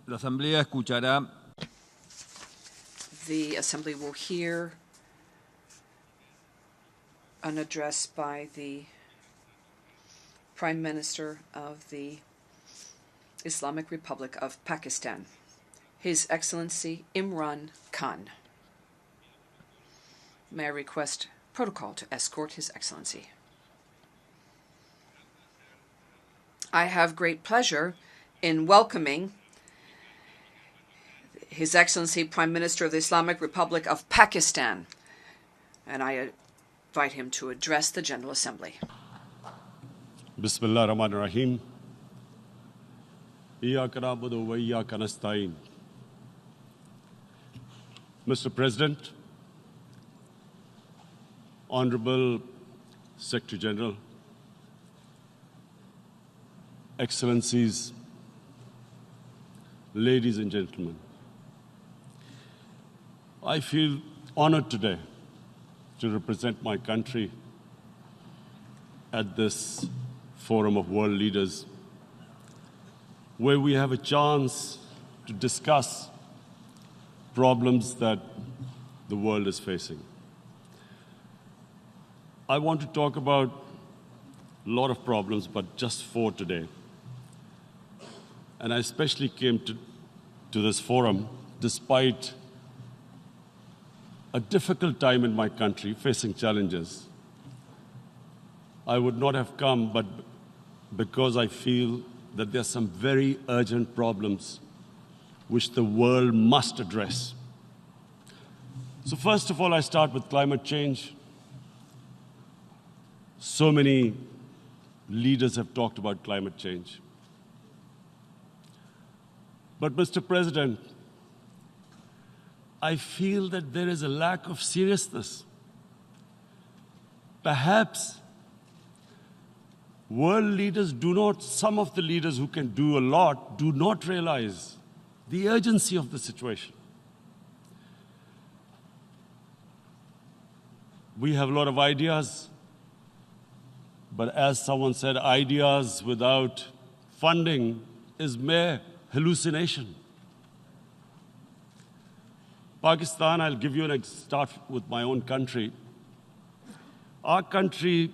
La Asamblea escuchará. The Assembly will hear an address by the Prime Minister of the Islamic Republic of Pakistan, His Excellency Imran Khan. May I request protocol to escort His Excellency. I have great pleasure in welcoming His Excellency Prime Minister of the Islamic Republic of Pakistan, and I invite him to address the General Assembly. Bismillah ar-Rahman ar-Rahim. Iyyaka na'budu wa iyyaka nasta'in. Mr. President, Honorable Secretary General, Excellencies, ladies and gentlemen, I feel honored today to represent my country at this forum of world leaders, where we have a chance to discuss problems that the world is facing. I want to talk about a lot of problems, but just 4 today. And I especially came to this forum despite a difficult time in my country, facing challenges. I would not have come, but because I feel that there are some very urgent problems which the world must address. So first of all, I start with climate change. So many leaders have talked about climate change. But Mr. President, I feel that there is a lack of seriousness. Perhaps world leaders some of the leaders who can do a lot, do not realize the urgency of the situation. We have a lot of ideas, but as someone said, ideas without funding is mere hallucination. Pakistan, I'll give you start with my own country. Our country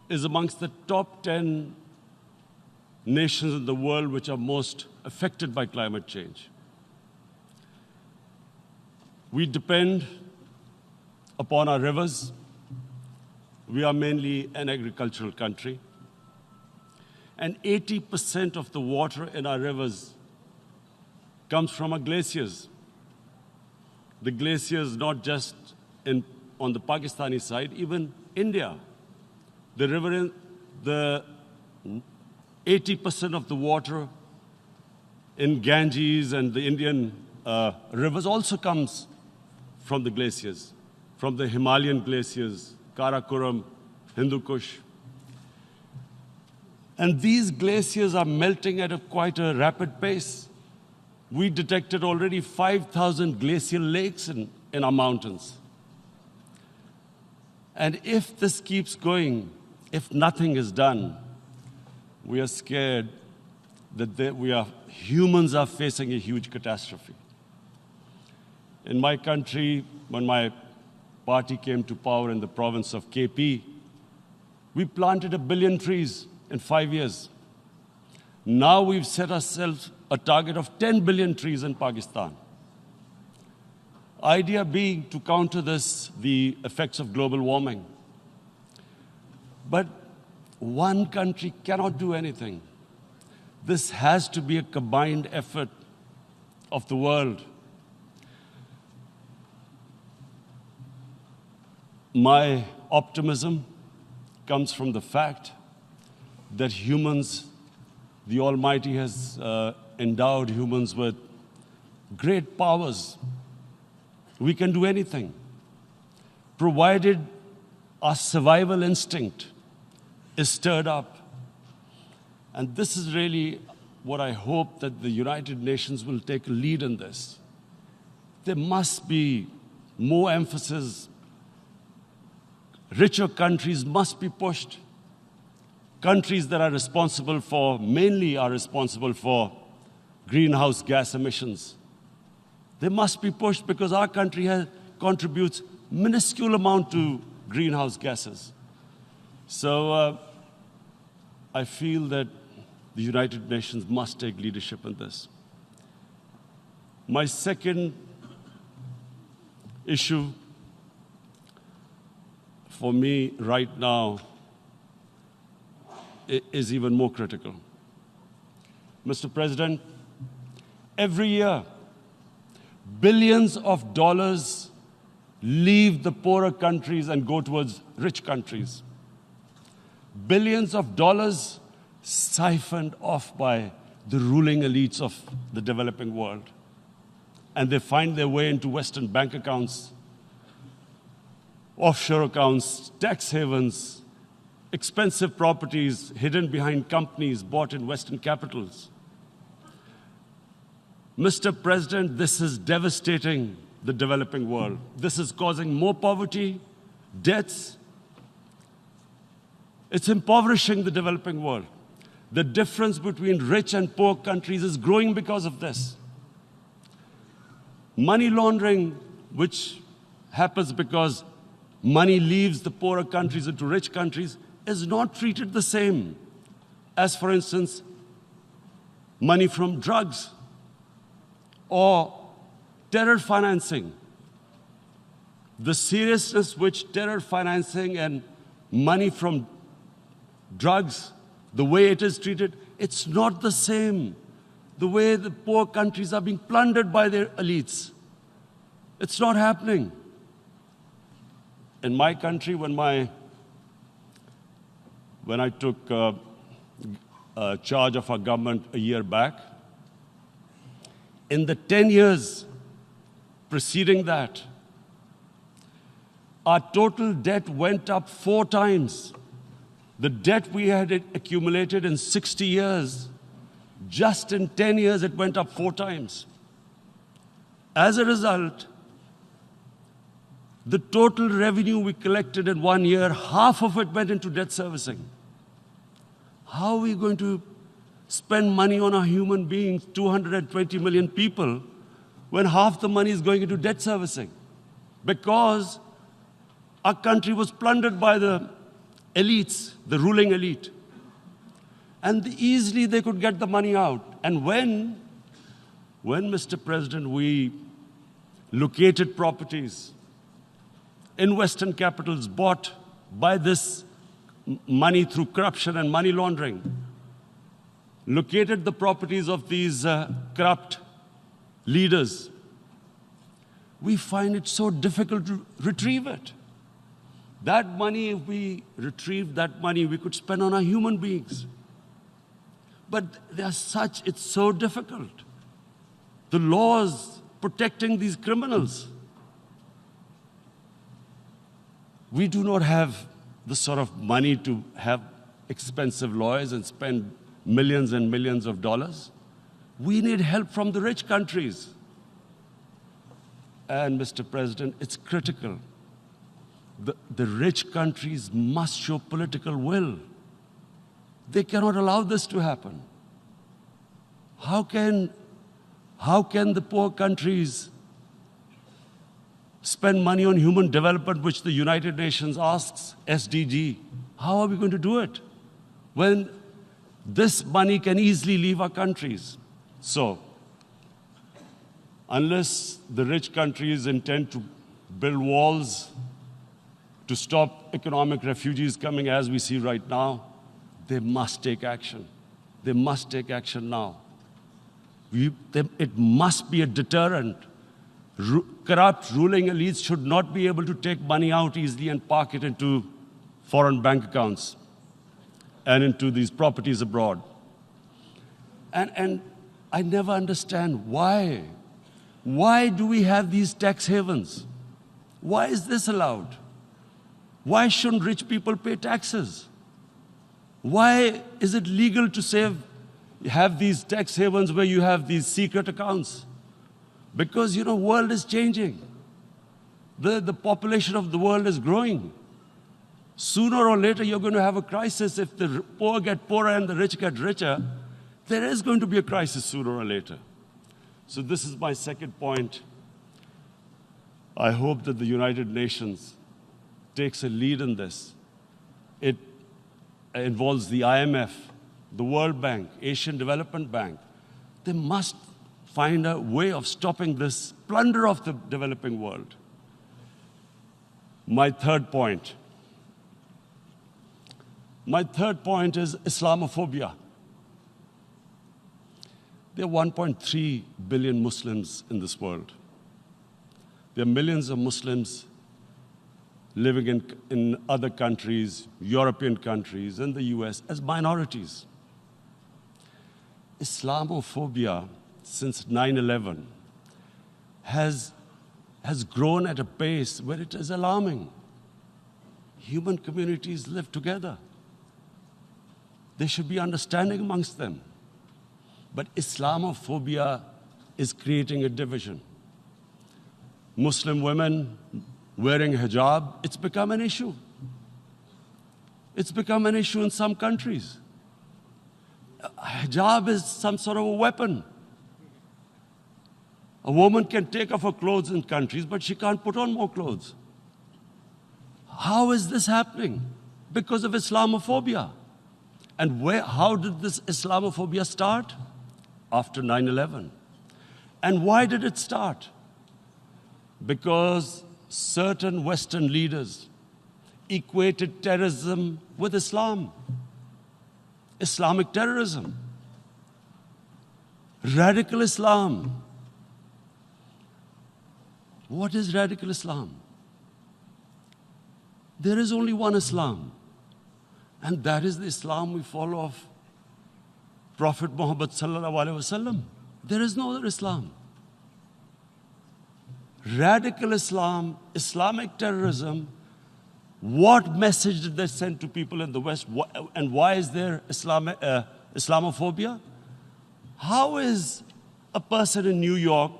is amongst the top 10 nations in the world which are most affected by climate change. We depend upon our rivers. We are mainly an agricultural country. And 80% of the water in our rivers comes from our glaciers. The glaciers, not just on the Pakistani side, even India. The 80% of the water in Ganges and the Indian rivers also comes from the glaciers, from the Himalayan glaciers, Karakoram, Hindu Kush. And these glaciers are melting at quite a rapid pace. We detected already 5,000 glacial lakes in our mountains. And if this keeps going, if nothing is done, we are scared that humans are facing a huge catastrophe. In my country, when my party came to power in the province of KP, we planted 1 billion trees in 5 years. Now we've set ourselves a target of 10 billion trees in Pakistan. Idea being to counter the effects of global warming. But one country cannot do anything. This has to be a combined effort of the world. My optimism comes from the fact that humans, the Almighty has endowed humans with great powers. We can do anything, provided our survival instinct is stirred up. And this is really what I hope that the United Nations will take a lead in this. There must be more emphasis. Richer countries must be pushed. Countries that are responsible for, mainly are responsible for greenhouse gas emissions. They must be pushed because our country contributes minuscule amount to greenhouse gases. So I feel that the United Nations must take leadership in this. My second issue for me right now is even more critical. Mr. President, every year, billions of dollars leave the poorer countries and go towards rich countries. Billions of dollars siphoned off by the ruling elites of the developing world. And they find their way into Western bank accounts, offshore accounts, tax havens, expensive properties hidden behind companies bought in Western capitals. Mr. President, this is devastating the developing world. This is causing more poverty, debts. It's impoverishing the developing world. The difference between rich and poor countries is growing because of this. Money laundering, which happens because money leaves the poorer countries into rich countries, is not treated the same as, for instance, money from drugs or terror financing. The seriousness which terror financing and money from drugs, the way it is treated, it's not the same. The way the poor countries are being plundered by their elites. It's not happening. In my country, when I took charge of our government a year back, in the 10 years preceding that, our total debt went up 4 times. The debt we had accumulated in 60 years, just in 10 years, it went up 4 times. As a result, the total revenue we collected in 1 year, half of it went into debt servicing. How are we going to spend money on our human beings, 220 million people, when half the money is going into debt servicing? Because our country was plundered by the elites, the ruling elite. And easily they could get the money out. And when Mr. President, we located properties in Western capitals bought by this money through corruption and money laundering, located the properties of these corrupt leaders, we find it so difficult to retrieve it. That money, if we retrieved that money, we could spend on our human beings. But it's so difficult. The laws protecting these criminals. We do not have the sort of money to have expensive lawyers and spend millions and millions of dollars. We need help from the rich countries. And Mr. President, it's critical. The rich countries must show political will. They cannot allow this to happen. How can the poor countries spend money on human development, which the United Nations asks, SDG? How are we going to do it when this money can easily leave our countries? So, unless the rich countries intend to build walls to stop economic refugees coming as we see right now, they must take action. They must take action now. It must be a deterrent. Corrupt ruling elites should not be able to take money out easily and park it into foreign bank accounts and into these properties abroad. And I never understand why. Why do we have these tax havens? Why is this allowed? Why shouldn't rich people pay taxes? Why is it legal to have these tax havens where you have these secret accounts? Because, the world is changing. The population of the world is growing. Sooner or later, you're going to have a crisis if the poor get poorer and the rich get richer. There is going to be a crisis sooner or later. So this is my second point. I hope that the United Nations takes a lead in this. It involves the IMF, the World Bank, Asian Development Bank. They must find a way of stopping this plunder of the developing world. My third point is Islamophobia. There are 1.3 billion Muslims in this world. There are millions of Muslims living in other countries, European countries, in the US, as minorities. Islamophobia, since 9/11, has grown at a pace where it is alarming. Human communities live together. There should be understanding amongst them. But Islamophobia is creating a division. Muslim women wearing hijab, it's become an issue. It's become an issue in some countries. Hijab is some sort of a weapon. A woman can take off her clothes in countries, but she can't put on more clothes. How is this happening? Because of Islamophobia. And how did this Islamophobia start? After 9/11. And why did it start? Because certain Western leaders equated terrorism with Islam. Islamic terrorism. Radical Islam. What is radical Islam? There is only one Islam. And that is the Islam we follow of Prophet Muhammad sallallahu alaihi wasallam. There is no other Islam. Radical Islam, Islamic terrorism, what message did they send to people in the West? And why is there Islamophobia? How is a person in New York,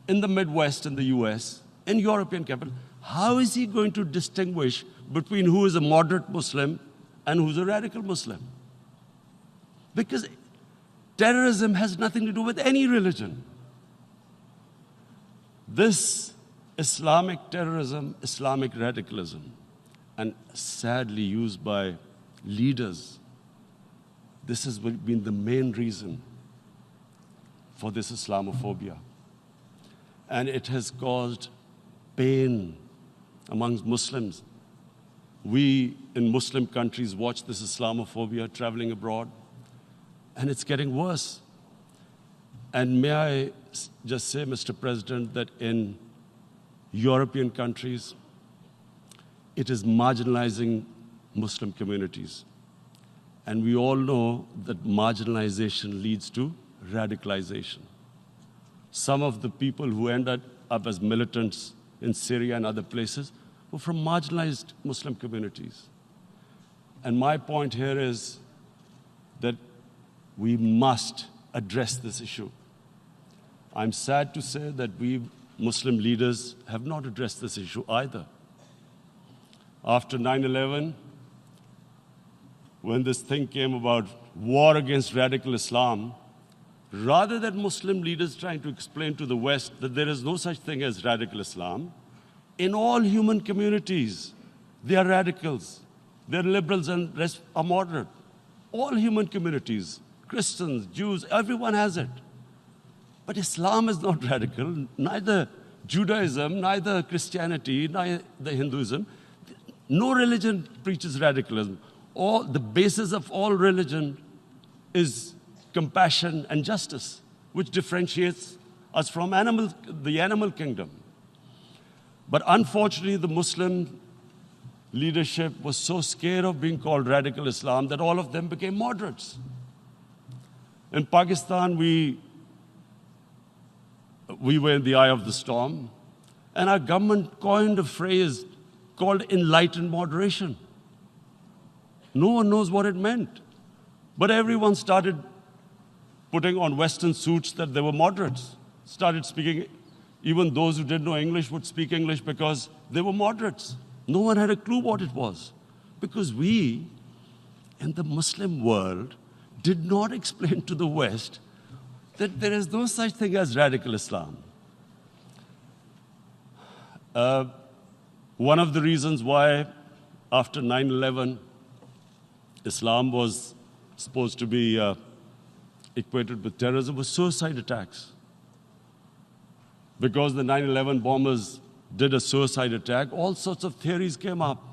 in the Midwest, in the US, in European capital, how is he going to distinguish between who is a moderate Muslim and who's a radical Muslim? Because terrorism has nothing to do with any religion. This Islamic terrorism, Islamic radicalism, and sadly used by leaders, this has been the main reason for this Islamophobia. And it has caused pain amongst Muslims. We in Muslim countries watch this Islamophobia traveling abroad, and it's getting worse. And may I just say, Mr. President, that in European countries, it is marginalizing Muslim communities. And we all know that marginalization leads to radicalization. Some of the people who ended up as militants in Syria and other places were from marginalized Muslim communities. And my point here is that we must address this issue. I'm sad to say that we Muslim leaders have not addressed this issue either. After 9/11, when this thing came about war against radical Islam, rather than Muslim leaders trying to explain to the West that there is no such thing as radical Islam, in all human communities, they are radicals. They're liberals and rest are moderate. All human communities, Christians, Jews, everyone has it. But Islam is not radical, neither Judaism, neither Christianity, neither Hinduism. No religion preaches radicalism. The basis of all religion is compassion and justice, which differentiates us from the animal kingdom. But unfortunately, the Muslim leadership was so scared of being called radical Islam that all of them became moderates. In Pakistan, we were in the eye of the storm, and our government coined a phrase called enlightened moderation. No one knows what it meant, but everyone started putting on Western suits that they were moderates, started speaking. Even those who didn't know English would speak English because they were moderates. No one had a clue what it was. Because we, in the Muslim world, did not explain to the West that there is no such thing as radical Islam. One of the reasons why after 9/11 Islam was supposed to be equated with terrorism was suicide attacks. Because the 9/11 bombers did a suicide attack, all sorts of theories came up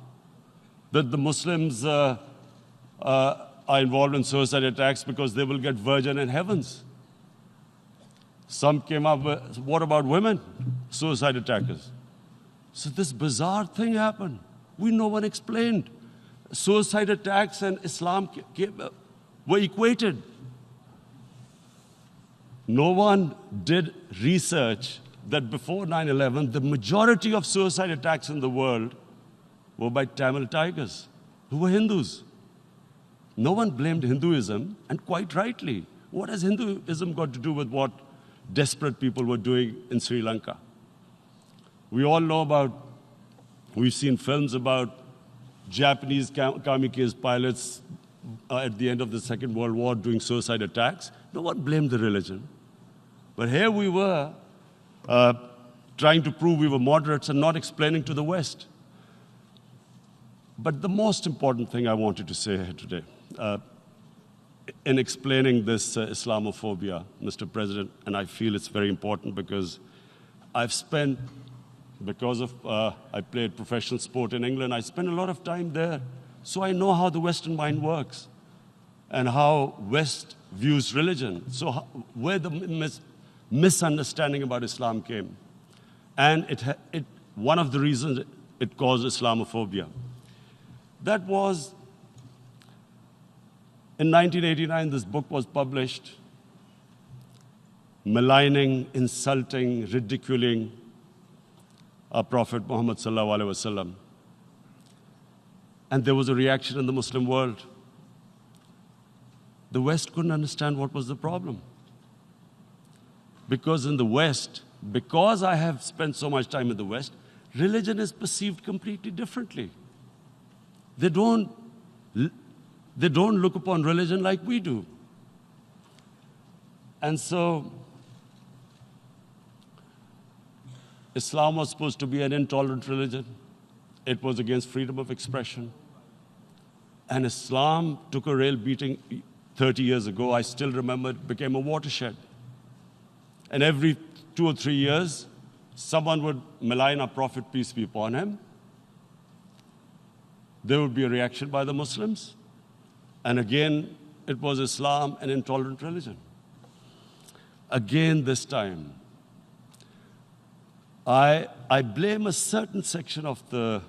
that the Muslims are involved in suicide attacks because they will get virgin in heavens. Some came up with, what about women, suicide attackers? So this bizarre thing happened. No one explained. Suicide attacks and Islam were equated. No one did research that before 9/11, the majority of suicide attacks in the world were by Tamil Tigers, who were Hindus. No one blamed Hinduism, and quite rightly. What has Hinduism got to do with what desperate people were doing in Sri Lanka? We all know we've seen films about Japanese kamikaze pilots at the end of the Second World War doing suicide attacks. No one blamed the religion. But here we were trying to prove we were moderates and not explaining to the West. But the most important thing I wanted to say here today, in explaining this Islamophobia, Mr. President, and I feel it's very important because I played professional sport in England, I spent a lot of time there, so I know how the Western mind works and how West views religion. So where the misunderstanding about Islam came. And one of the reasons it caused Islamophobia. That was, in 1989, this book was published, maligning, insulting, ridiculing our Prophet Muhammad sallallahu alaihi wasallam. And there was a reaction in the Muslim world. The West couldn't understand what was the problem. Because in the West, because I have spent so much time in the West, religion is perceived completely differently. They don't look upon religion like we do. And so, Islam was supposed to be an intolerant religion. It was against freedom of expression. And Islam took a real beating 30 years ago. I still remember it became a watershed. And every 2 or 3 years, someone would malign our Prophet, peace be upon him. There would be a reaction by the Muslims. And again, it was Islam, an intolerant religion. Again, this time, I blame a certain section of the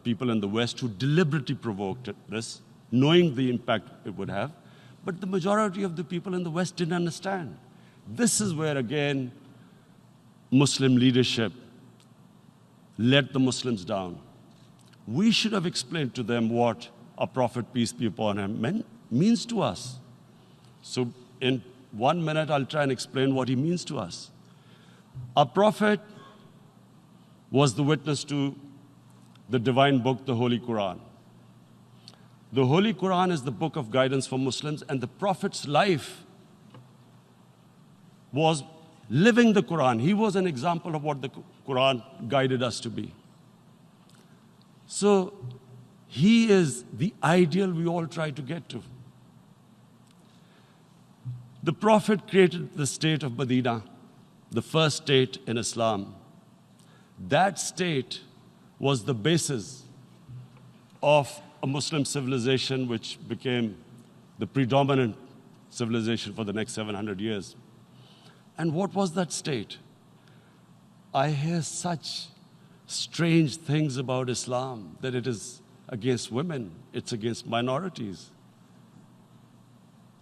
people in the West who deliberately provoked this, knowing the impact it would have. But the majority of the people in the West didn't understand. This is where, again, Muslim leadership let the Muslims down. We should have explained to them what our Prophet, peace be upon him, means to us. So in 1 minute, I'll try and explain what he means to us. Our Prophet was the witness to the divine book, the Holy Quran. The Holy Quran is the book of guidance for Muslims, and the Prophet's life was living the Quran. He was an example of what the Quran guided us to be. So he is the ideal we all try to get to. The Prophet created the state of Medina, the first state in Islam. That state was the basis of a Muslim civilization which became the predominant civilization for the next 700 years. And what was that state? I hear such strange things about Islam, that it is against women, it's against minorities.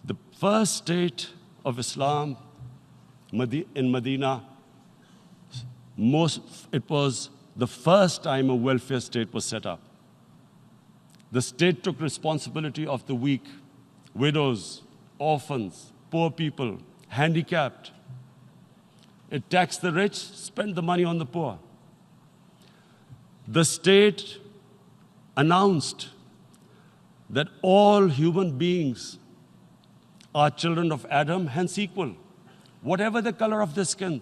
The first state of Islam in Medina, it was the first time a welfare state was set up. The state took responsibility of the weak, widows, orphans, poor people, handicapped. It taxed the rich, spent the money on the poor. The state announced that all human beings are children of Adam, hence equal, whatever the color of their skin.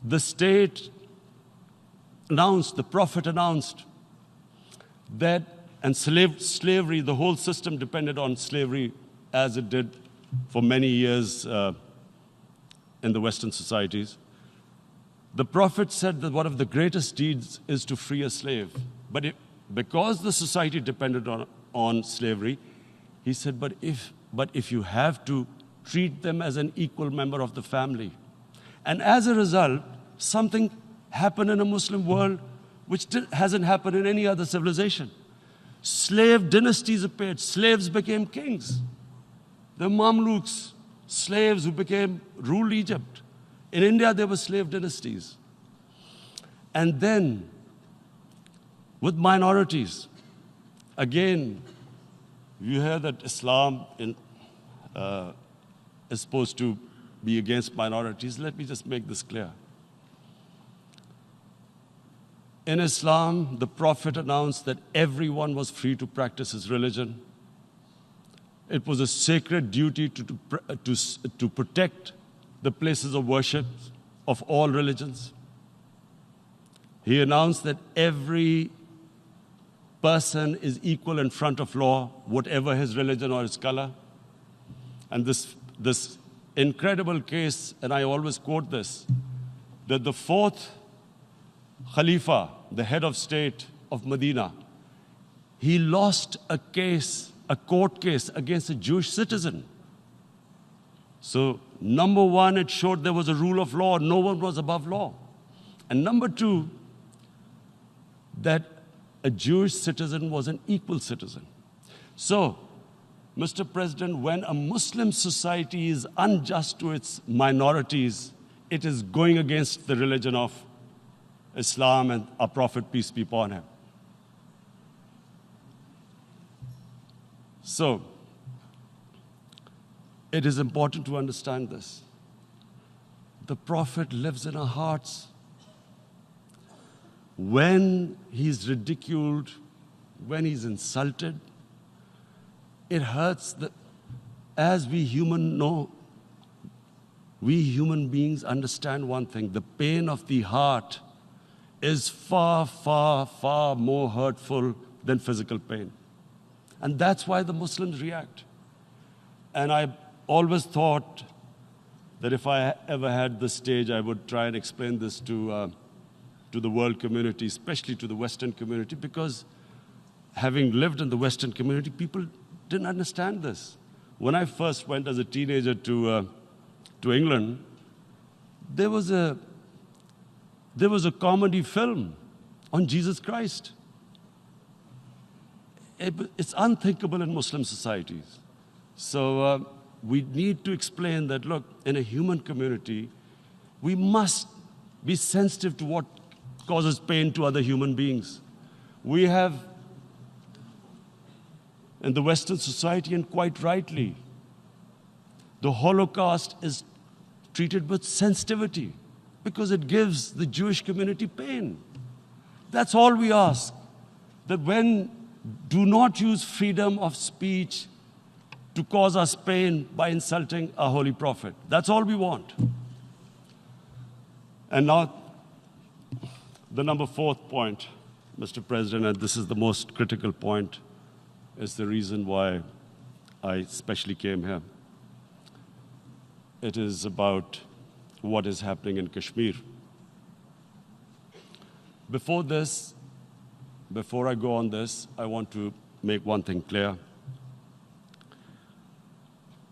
The state announced, the Prophet announced that, and slavery, the whole system depended on slavery as it did for many years in the Western societies. The Prophet said that one of the greatest deeds is to free a slave. But because the society depended on slavery, he said, but if you have to, treat them as an equal member of the family. And as a result, something happened in a Muslim world which hasn't happened in any other civilization. Slave dynasties appeared. Slaves became kings. The Mamluks, slaves who ruled Egypt. In India, there were slave dynasties. And then, with minorities, again, you hear that Islam is supposed to be against minorities. Let me just make this clear. In Islam, the Prophet announced that everyone was free to practice his religion. It was a sacred duty to protect the places of worship of all religions. He announced that every person is equal in front of law, whatever his religion or his color. And this incredible case, and I always quote this, that the fourth Khalifa, the head of state of Medina, he lost a court case against a Jewish citizen. So, number one, it showed there was a rule of law, no one was above law. And number two, that a Jewish citizen was an equal citizen. So, Mr. President, when a Muslim society is unjust to its minorities, it is going against the religion of Islam and our Prophet, peace be upon him. So, it is important to understand this. The Prophet lives in our hearts. When he's ridiculed, when he's insulted, it hurts. As we human beings understand one thing, the pain of the heart is far, far, far more hurtful than physical pain. And that's why the Muslims react. And I always thought that if I ever had the stage, I would try and explain this to the world community, especially to the Western community, because having lived in the Western community, people didn't understand this. When I first went as a teenager to England, there was a comedy film on Jesus Christ. It's unthinkable in Muslim societies. So we need to explain that, look, in a human community, we must be sensitive to what causes pain to other human beings. We have, in the Western society, and quite rightly, the Holocaust is treated with sensitivity because it gives the Jewish community pain. That's all we ask. That do not use freedom of speech to cause us pain by insulting our Holy Prophet. That's all we want. And now, the number fourth point, Mr. President, and this is the most critical point, is the reason why I especially came here. It is about what is happening in Kashmir. Before I go on this, I want to make one thing clear,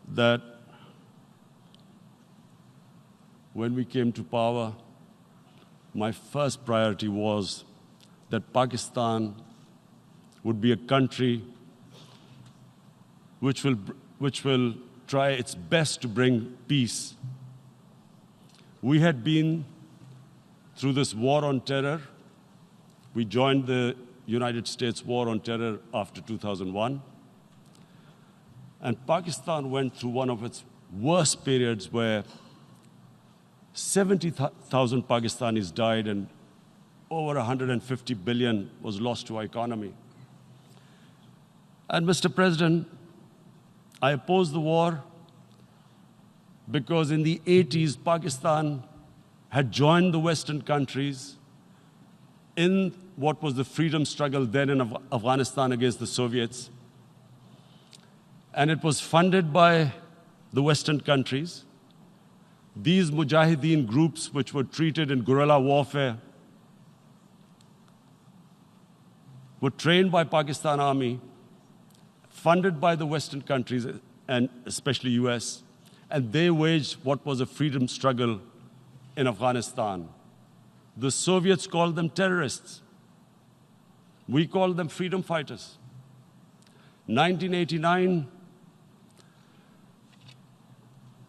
that when we came to power, my first priority was that Pakistan would be a country which will try its best to bring peace. We had been through this war on terror. We joined the United States war on terror after 2001. And Pakistan went through one of its worst periods where 70,000 Pakistanis died and over 150 billion was lost to our economy. And Mr. President, I opposed the war because in the 80s, Pakistan had joined the Western countries in what was the freedom struggle then in Afghanistan against the Soviets. And it was funded by the Western countries. These Mujahideen groups, which were treated in guerrilla warfare, were trained by Pakistan Army, funded by the Western countries, and especially US, and they waged what was a freedom struggle in Afghanistan. The Soviets called them terrorists. We called them freedom fighters. 1989,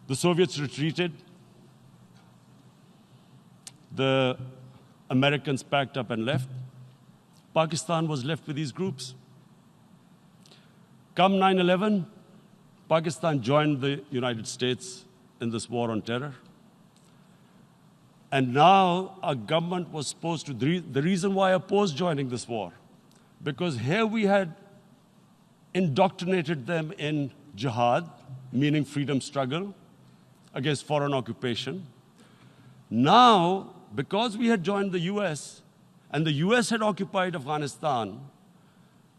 the Soviets retreated. The Americans packed up and left. Pakistan was left with these groups. Come 9/11, Pakistan joined the United States in this war on terror. And now our government was supposed to, the reason why I opposed joining this war, because here we had indoctrinated them in jihad, meaning freedom struggle against foreign occupation. Now, because we had joined the US, and the US had occupied Afghanistan,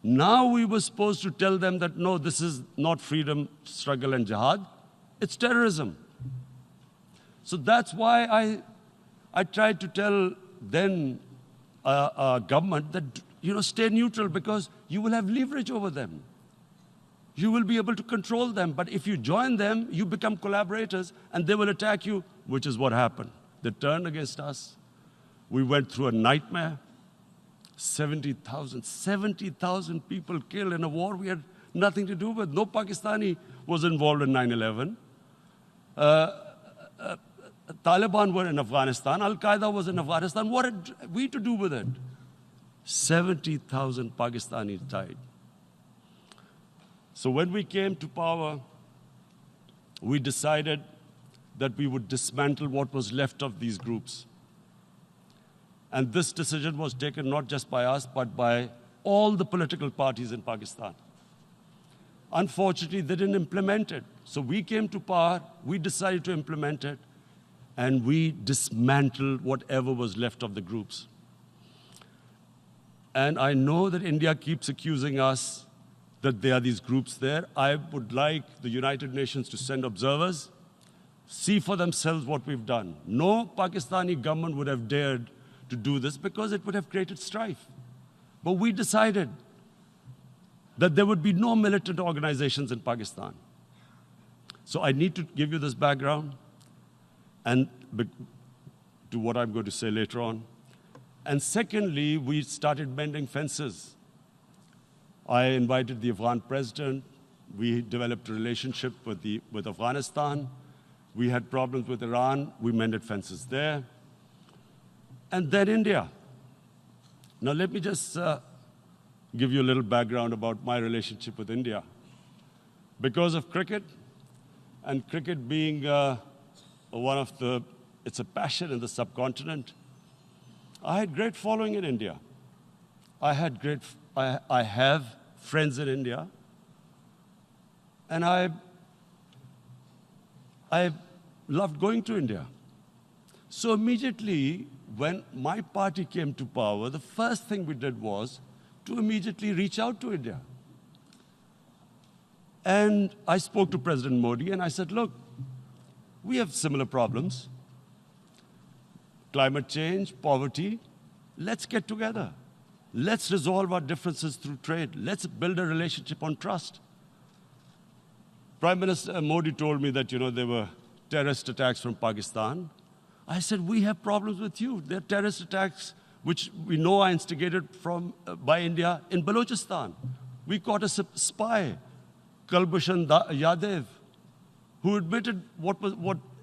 now we were supposed to tell them that, no, this is not freedom struggle and jihad, it's terrorism. So that's why I tried to tell then government that, stay neutral because you will have leverage over them. You will be able to control them. But if you join them, you become collaborators and they will attack you, which is what happened. They turned against us. We went through a nightmare. 70,000 people killed in a war we had nothing to do with. No Pakistani was involved in 9/11. Taliban were in Afghanistan. Al-Qaeda was in Afghanistan. What had we to do with it? 70,000 Pakistanis died. So when we came to power, we decided that we would dismantle what was left of these groups. And this decision was taken not just by us, but by all the political parties in Pakistan. Unfortunately, they didn't implement it. So we came to power, we decided to implement it, and we dismantled whatever was left of the groups. And I know that India keeps accusing us that there are these groups there. I would like the United Nations to send observers, see for themselves what we've done. No Pakistani government would have dared to do this because it would have created strife. But we decided that there would be no militant organizations in Pakistan. So I need to give you this background and to what I'm going to say later on. And secondly, we started mending fences. I invited the Afghan president. We developed a relationship with Afghanistan. We had problems with Iran. We mended fences there. And then India. Now let me just give you a little background about my relationship with India. Because of cricket, and cricket being it's a passion in the subcontinent, I had great following in India. I have friends in India, and I loved going to India. So immediately, when my party came to power, the first thing we did was to immediately reach out to India. And I spoke to President Modi, and I said, look, we have similar problems. Climate change, poverty, let's get together. Let's resolve our differences through trade. Let's build a relationship on trust. Prime Minister Modi told me that, there were terrorist attacks from Pakistan. I said, we have problems with you. There are terrorist attacks which we know are instigated by India in Balochistan. We caught a spy, Kulbhushan Yadav, who admitted what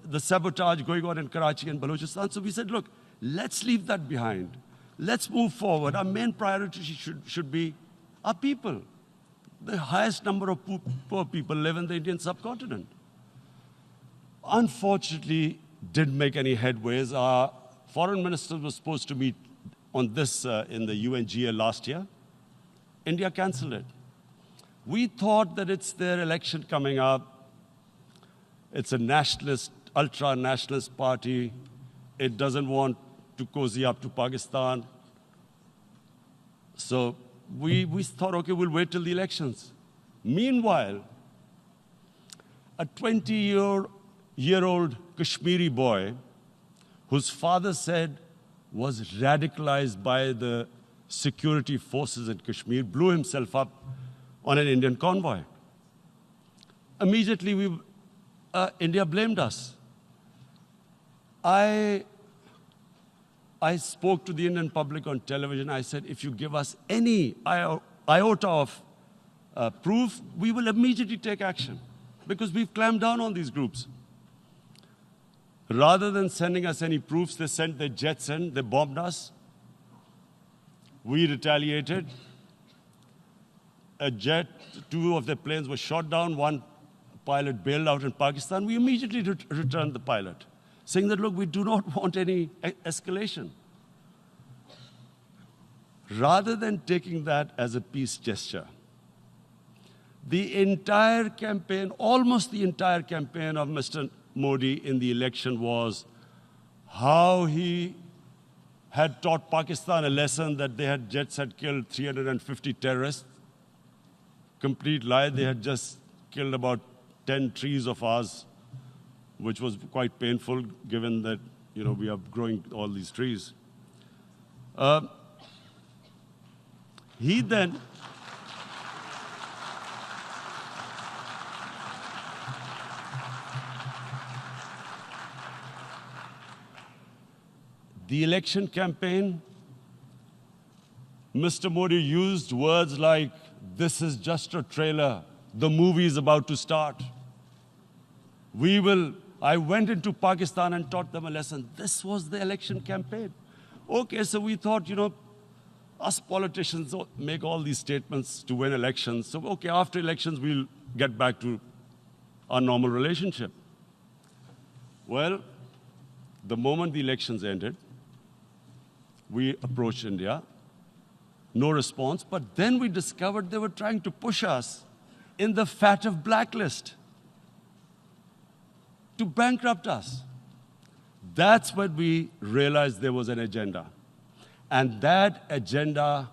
the sabotage going on in Karachi and Balochistan. So we said, look, let's leave that behind. Let's move forward. Our main priority should be our people. The highest number of poor people live in the Indian subcontinent. Unfortunately, didn't make any headways. Our foreign minister was supposed to meet on this in the UNGA last year. India canceled it. We thought that it's their election coming up. It's a nationalist, ultra-nationalist party. It doesn't want to cozy up to Pakistan. So we thought, okay, we'll wait till the elections. Meanwhile, a 20-year-old Kashmiri boy, whose father said was radicalized by the security forces in Kashmir, blew himself up on an Indian convoy. Immediately, India blamed us. I spoke to the Indian public on television. I said, if you give us any iota of proof, we will immediately take action, because we've clamped down on these groups. Rather than sending us any proofs, they sent their jets in, they bombed us. We retaliated. A jet, 2 of their planes were shot down, 1 pilot bailed out in Pakistan. We immediately returned the pilot, saying that, look, we do not want any escalation. Rather than taking that as a peace gesture, the entire campaign, almost the entire campaign of Mr. Modi in the election was how he had taught Pakistan a lesson that jets had killed 350 terrorists. Complete lie. They had just killed about 10 trees of ours, which was quite painful given that, we are growing all these trees. He then the election campaign, Mr. Modi used words like, this is just a trailer, the movie is about to start. I went into Pakistan and taught them a lesson. This was the election campaign. Okay, so we thought, us politicians make all these statements to win elections. So, okay, after elections, we'll get back to our normal relationship. Well, the moment the elections ended, we approached India. No response, but then we discovered they were trying to push us in the FATF blacklist to bankrupt us. That's when we realized there was an agenda. And that agenda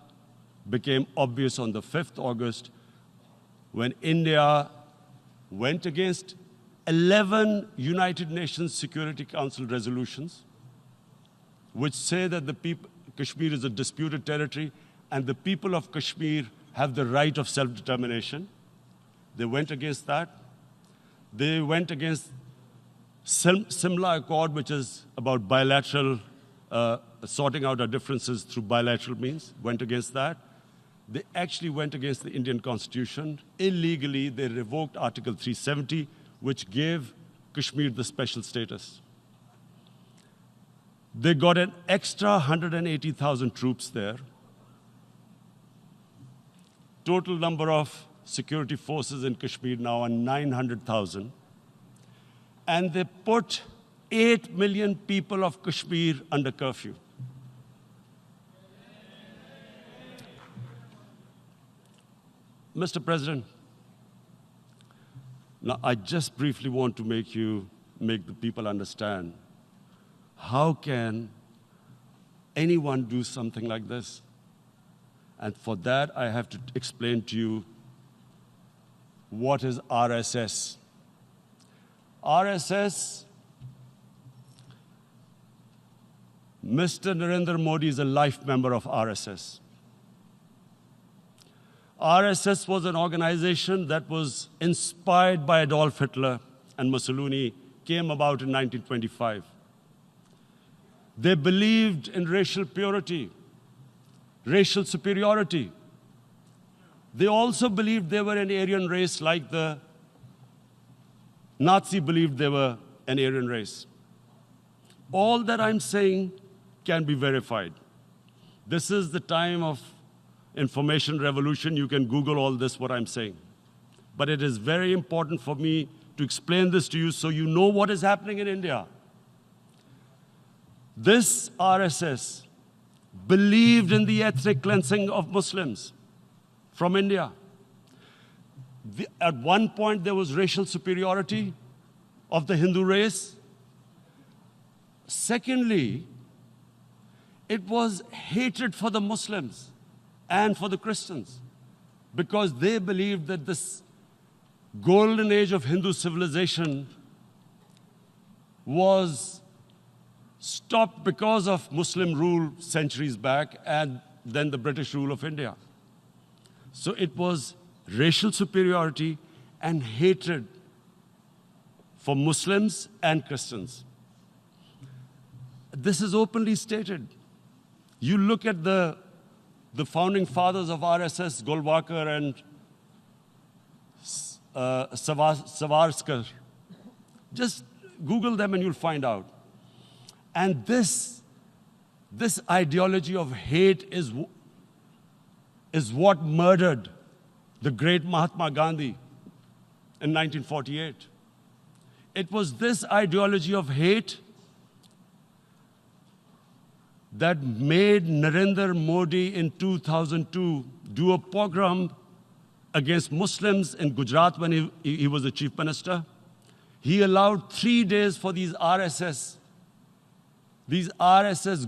became obvious on the 5th August when India went against 11 United Nations Security Council resolutions, which say that Kashmir is a disputed territory and the people of Kashmir have the right of self-determination. They went against that. They went against Simla Accord, which is about bilateral, sorting out our differences through bilateral means, went against that. They actually went against the Indian Constitution. Illegally, they revoked Article 370, which gave Kashmir the special status. They got an extra 180,000 troops there. Total number of security forces in Kashmir now are 900,000. And they put 8 million people of Kashmir under curfew. Mr. President, now I just briefly want to make the people understand, how can anyone do something like this? And for that, I have to explain to you what is RSS. RSS, Mr. Narendra Modi is a life member of RSS. RSS was an organization that was inspired by Adolf Hitler and Mussolini, came about in 1925. They believed in racial purity, racial superiority. They also believed they were an Aryan race like the Nazi believed they were an Aryan race. All that I'm saying can be verified. This is the time of information revolution. You can Google all this, what I'm saying. But it is very important for me to explain this to you so you know what is happening in India. This RSS believed in the ethnic cleansing of Muslims from India. At one point, there was racial superiority of the Hindu race. Secondly, it was hatred for the Muslims and for the Christians, because they believed that this golden age of Hindu civilization was stopped because of Muslim rule centuries back and then the British rule of India. So it was racial superiority and hatred for Muslims and Christians. This is openly stated. You look at the founding fathers of RSS, Golwalkar and Savarkar. Just Google them and you'll find out. And this ideology of hate is what murdered the great Mahatma Gandhi in 1948. It was this ideology of hate that made Narendra Modi in 2002 do a pogrom against Muslims in Gujarat when he was the chief minister. He allowed 3 days for these RSS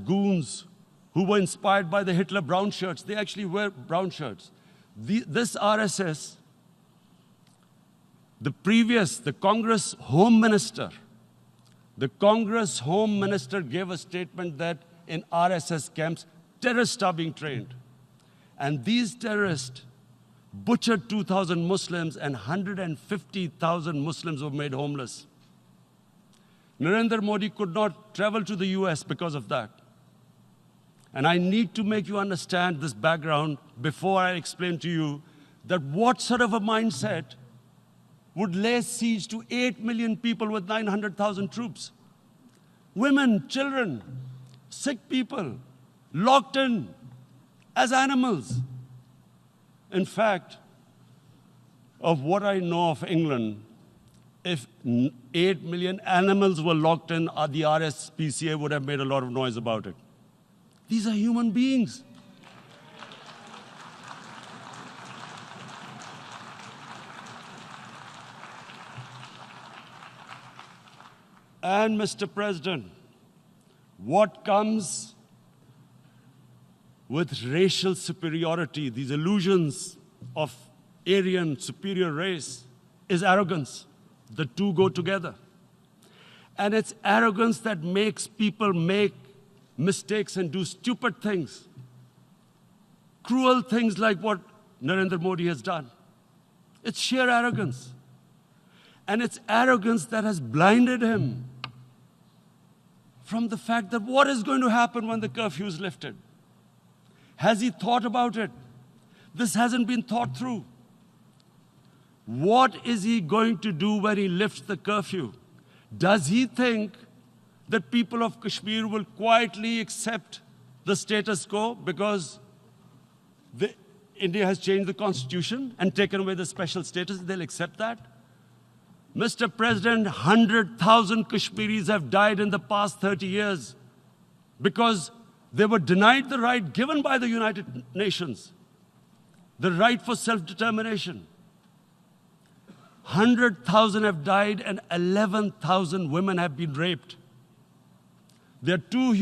goons who were inspired by the Hitler brown shirts. They actually wear brown shirts. This RSS, the Congress Home Minister gave a statement that in RSS camps, terrorists are being trained. And these terrorists butchered 2,000 Muslims and 150,000 Muslims were made homeless. Narendra Modi could not travel to the US because of that. And I need to make you understand this background before I explain to you that what sort of a mindset would lay siege to 8 million people with 900,000 troops. Women, children, sick people, locked in as animals. In fact, of what I know of England, if 8 million animals were locked in, the RSPCA would have made a lot of noise about it. These are human beings. And Mr. President, what comes with racial superiority, these illusions of Aryan superior race, is arrogance. The two go together. And it's arrogance that makes people make mistakes and do stupid things. Cruel things like what Narendra Modi has done. It's sheer arrogance. And it's arrogance that has blinded him from the fact that what is going to happen when the curfew is lifted? Has he thought about it? This hasn't been thought through. What is he going to do when he lifts the curfew? Does he think that people of Kashmir will quietly accept the status quo because India has changed the constitution and taken away the special status? They'll accept that? Mr. President, 100,000 Kashmiris have died in the past 30 years because they were denied the right given by the United Nations, the right for self-determination. 100,000 have died and 11,000 women have been raped. There are 2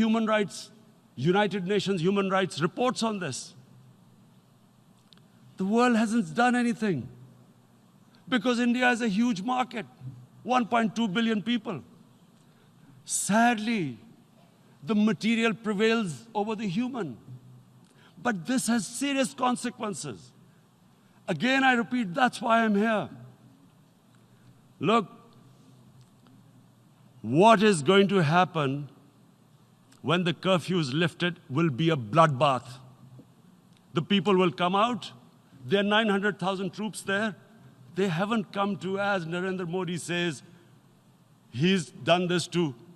United Nations human rights reports on this. The world hasn't done anything because India is a huge market, 1.2 billion people. Sadly, the material prevails over the human. But this has serious consequences. Again, I repeat, that's why I'm here. Look, what is going to happen when the curfew is lifted will be a bloodbath. The people will come out. There are 900,000 troops there. They haven't come to, as Narendra Modi says, he's done this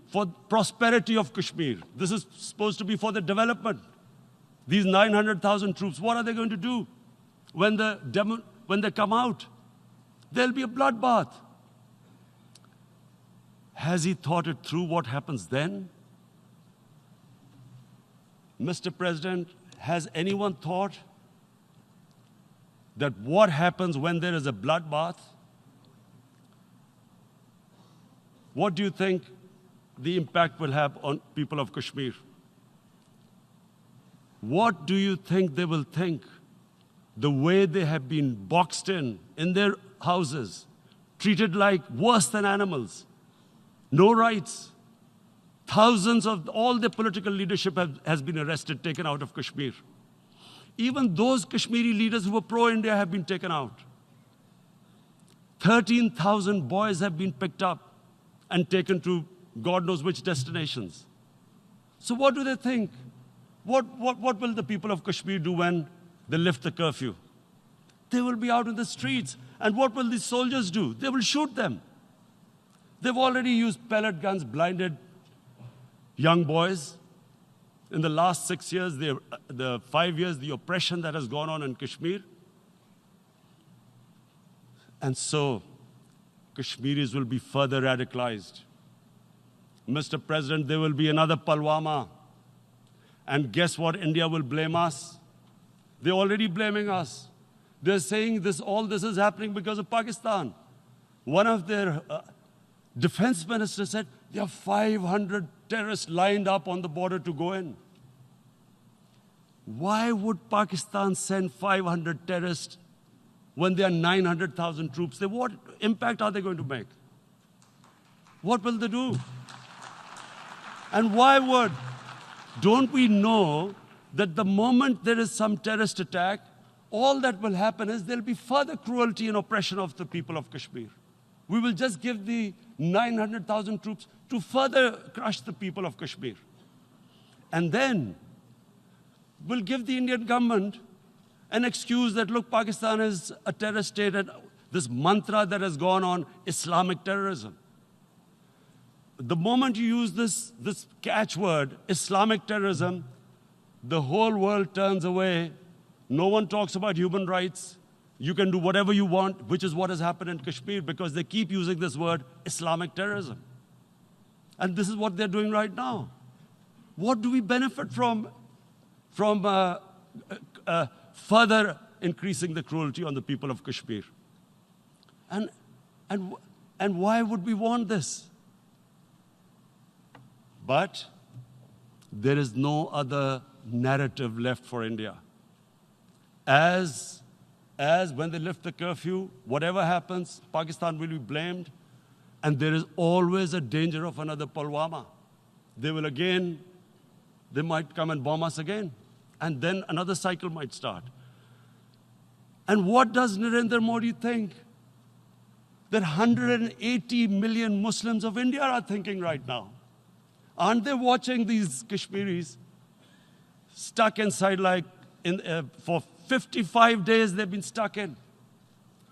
for prosperity of Kashmir. This is supposed to be for the development. These 900,000 troops, what are they going to do when they come out? There'll be a bloodbath. Has he thought it through what happens then? Mr. President, has anyone thought that what happens when there is a bloodbath? What do you think the impact will have on people of Kashmir? What do you think they will think? The way they have been boxed in their houses, treated like worse than animals, no rights. Thousands of all the political leadership has been arrested, taken out of Kashmir. Even those Kashmiri leaders who were pro-India have been taken out. 13,000 boys have been picked up and taken to God knows which destinations. So what do they think? What will the people of Kashmir do when they lift the curfew? They will be out in the streets. And what will these soldiers do? They will shoot them. They've already used pellet guns, blinded young boys. In the last 6 years, the 5 years, the oppression that has gone on in Kashmir. And so, Kashmiris will be further radicalized. Mr. President, there will be another Pulwama. And guess what? India will blame us. They're already blaming us. They're saying all this is happening because of Pakistan. One of their defense ministers said, there are 500 terrorists lined up on the border to go in. Why would Pakistan send 500 terrorists when there are 900,000 troops? What impact are they going to make? What will they do? And why would? Don't we know that the moment there is some terrorist attack, all that will happen is there'll be further cruelty and oppression of the people of Kashmir. We will just give the 900,000 troops to further crush the people of Kashmir. And then we'll give the Indian government an excuse that, look, Pakistan is a terrorist state, and this mantra that has gone on, Islamic terrorism. The moment you use this catchword, Islamic terrorism, the whole world turns away. No one talks about human rights. You can do whatever you want, which is what has happened in Kashmir, because they keep using this word, Islamic terrorism. And this is what they're doing right now. What do we benefit from further increasing the cruelty on the people of Kashmir? And why would we want this? But there is no other narrative left for India. As when they lift the curfew, whatever happens, Pakistan will be blamed, and there is always a danger of another Pulwama. They might come and bomb us again, and then another cycle might start. And what does Narendra Modi think? That 180 million Muslims of India are thinking right now. Aren't they watching these Kashmiris stuck inside for 55 days they've been stuck in?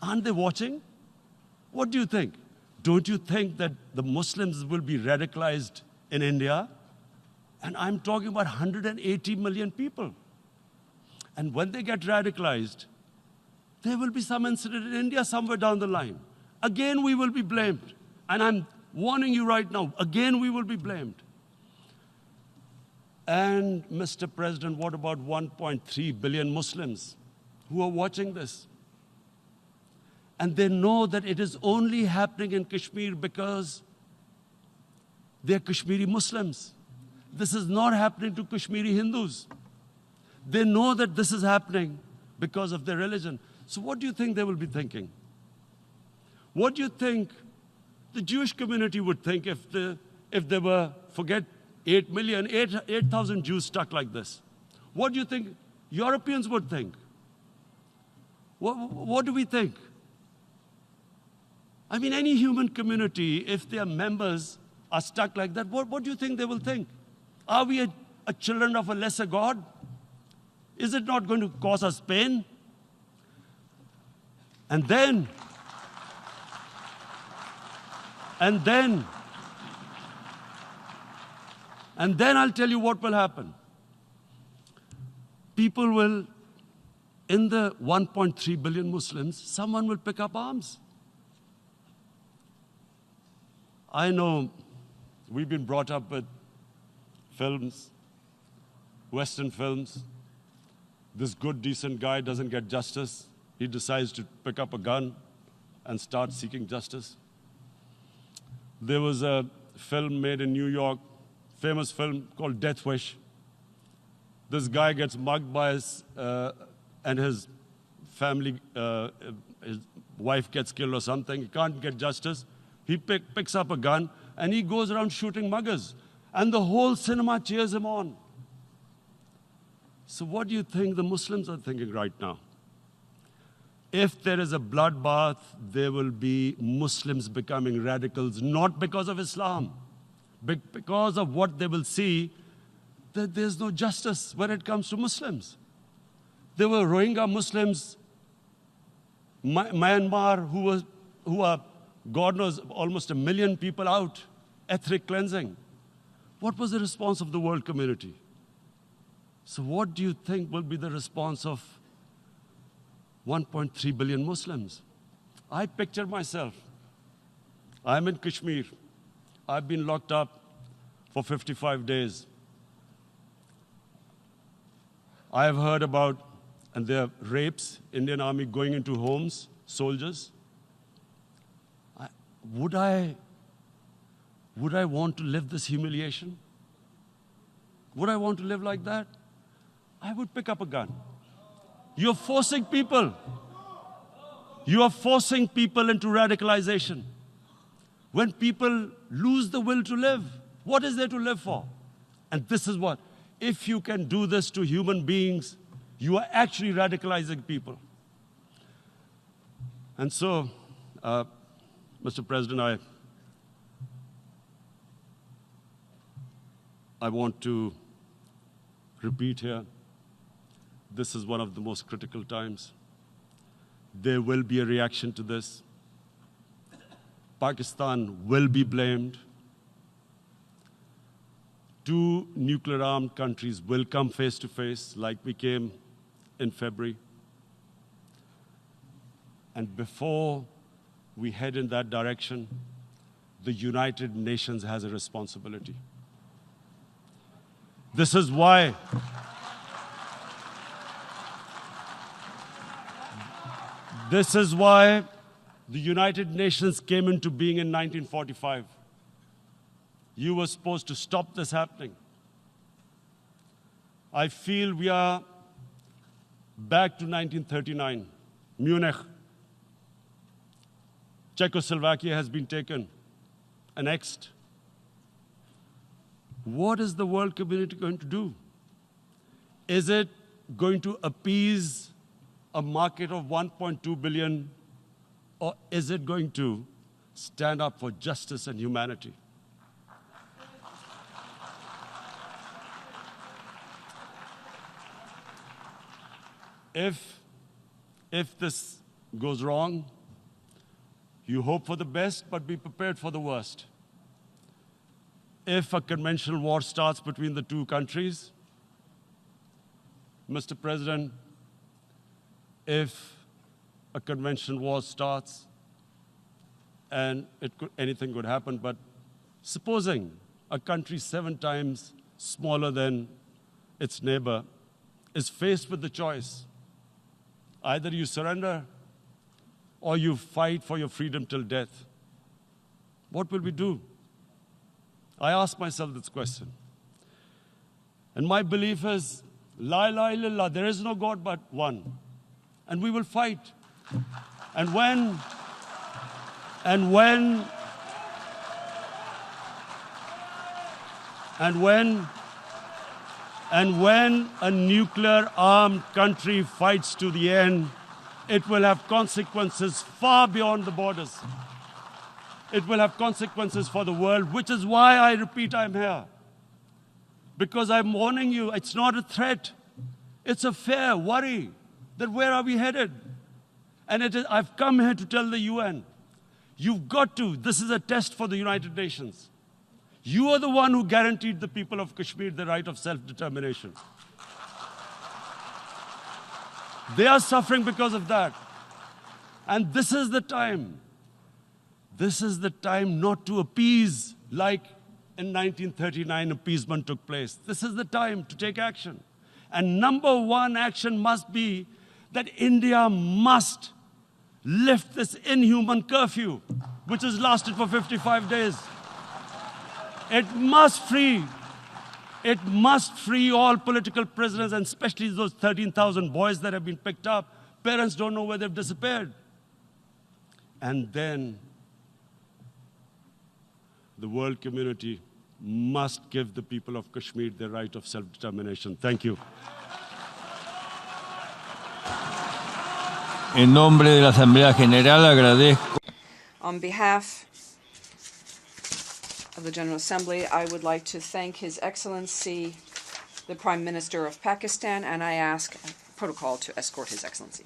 Aren't they watching? What do you think? Don't you think that the Muslims will be radicalized in India? And I'm talking about 180 million people. And when they get radicalized, there will be some incident in India somewhere down the line. Again, we will be blamed. And I'm warning you right now, again, we will be blamed. And, Mr. President, what about 1.3 billion Muslims who are watching this? And they know that it is only happening in Kashmir because they're Kashmiri Muslims. This is not happening to Kashmiri Hindus. They know that this is happening because of their religion. So what do you think they will be thinking? What do you think the Jewish community would think if they were, forget 8,000 Jews stuck like this? What do you think Europeans would think? What do we think? I mean, any human community, if their members are stuck like that, what do you think they will think? Are we a children of a lesser God? Is it not going to cause us pain? And then I'll tell you what will happen. People will, in the 1.3 billion Muslims, someone will pick up arms. I know we've been brought up with films, Western films. This good, decent guy doesn't get justice. he decides to pick up a gun and start seeking justice. There was a film made in New York, famous film called Death Wish. This guy gets mugged by and his family, his wife gets killed or something. He can't get justice. He picks up a gun and he goes around shooting muggers. And the whole cinema cheers him on. So what do you think the Muslims are thinking right now? If there is a bloodbath, there will be Muslims becoming radicals, not because of Islam, but because of what they will see, that there's no justice when it comes to Muslims. There were Rohingya Muslims, Myanmar, who are, God knows, almost 1 million people out, ethnic cleansing. What was the response of the world community? So what do you think will be the response of 1.3 billion Muslims? I picture myself. I'm in Kashmir. I've been locked up for 55 days. I have heard about, and there are rapes, Indian Army going into homes, soldiers. Would I want to live this humiliation? Would I want to live like that? I would pick up a gun. You're forcing people. You are forcing people into radicalization. When people lose the will to live, what is there to live for? And this is what, if you can do this to human beings, you are actually radicalizing people. And so, Mr. President, I want to repeat here, this is one of the most critical times. There will be a reaction to this. Pakistan will be blamed. 2 nuclear-armed countries will come face to face like we came in February. And before we head in that direction, the United Nations has a responsibility. This is why the United Nations came into being in 1945. You were supposed to stop this happening. I feel we are back to 1939, Munich. Czechoslovakia has been taken, annexed. What is the world community going to do? Is it going to appease a market of 1.2 billion, or is it going to stand up for justice and humanity? If this goes wrong, you hope for the best, but be prepared for the worst. If a conventional war starts between the 2 countries, Mr. President, if a conventional war starts, and anything could happen, but supposing a country 7 times smaller than its neighbor is faced with the choice, either you surrender or you fight for your freedom till death, what will we do? I ask myself this question. And my belief is, La ilaha illallah, there is no God but one. And we will fight. And when a nuclear-armed country fights to the end, it will have consequences far beyond the borders. It will have consequences for the world, which is why I repeat I'm here. Because I'm warning you, it's not a threat. It's a fair worry that where are we headed? And I've come here to tell the UN, you've got to, this is a test for the United Nations. You are the one who guaranteed the people of Kashmir the right of self-determination. They are suffering because of that. And this is the time. This is the time not to appease like in 1939 appeasement took place. This is the time to take action. And number 1 action must be that India must lift this inhuman curfew, which has lasted for 55 days. It must free all political prisoners, and especially those 13,000 boys that have been picked up. Parents don't know where they've disappeared. And then the world community must give the people of Kashmir the right of self-determination. Thank you. En nombre de la Asamblea General agradezco. On behalf of the General Assembly, I would like to thank His Excellency, the Prime Minister of Pakistan, and I ask protocol to escort His Excellency.